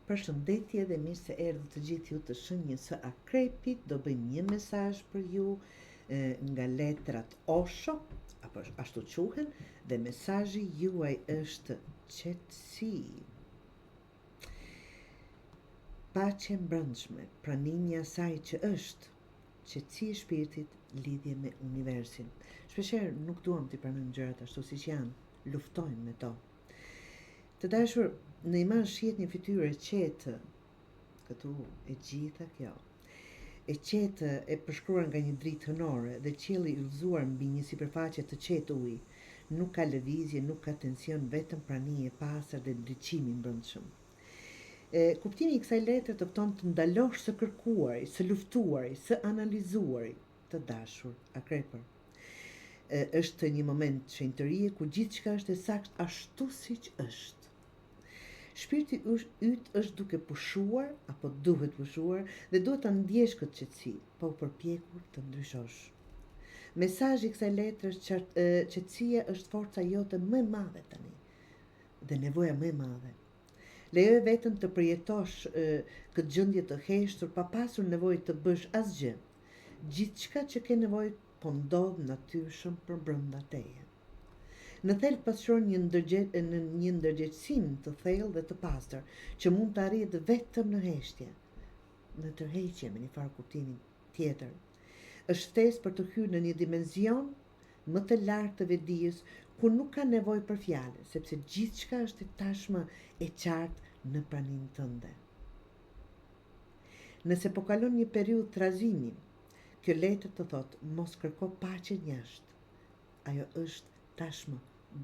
Përshëndetje dhe mirë se erdhët të gjithë ju të shenjës së Akrepit. Do bëjmë një mesazh për ju nga letrat Osho, apo ashtu quhen, dhe mesazhi juaj është qetësi. Paqe brendshme, pranimja e asaj që është, qetësi e shpirtit, lidhje me universin. Shpeshherë nuk duam të pranojmë gjërat ashtu siç janë, luftojmë me to. Të dashur, në iman shihet një fytyrë e qetë, këtu e gjitha kjo. E qetë e përshkruar nga një dritë hënore dhe qielli i udhëzuar mbi një sipërfaqe të qetë uji. Nuk ka lëvizje, nuk ka tension, vetëm prani e pastër dhe ndriçimi i brendshëm. Kuptimi i kësaj letre të fton të ndalosh së kërkuari, së luftuari, së analizuari, të dashur Akrepër. Është një moment shenjtërie ku gjithçka është e saktë ashtu siç është. Shpirti yt është duke pushuar, apo duhet pushuar, dhe duhet ta ndjesh këtë qetësi, pa u përpjekur të ndryshosh. Mesazhi i kësaj letre është qetësia është forca jote më e madhe tani, dhe nevoja më e madhe. Lejoje veten të përjetosh këtë gjendje të heshtur pa pasur nevojë të bësh asgjë. Gjithçka që ke nevojë po ndodh natyrshëm përbrenda teje. Në thelb pasqyron një ndërgjegjësim të thellë dhe të pastër, që mund të arrihet vetëm në heshtje, në tërheqje me një farë kuptimi tjetër. Është ftesë për të hyrë në një dimension më të lartë të vetdijes, ku nuk ka nevojë për fjalë, sepse gjithçka është tashmë e qartë në praninë tënde. Nëse po kalon një periudhë trazimi, kjo letër të thotë mos kërko paqen jashtë. Ajo është tashmë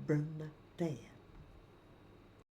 brenda teje.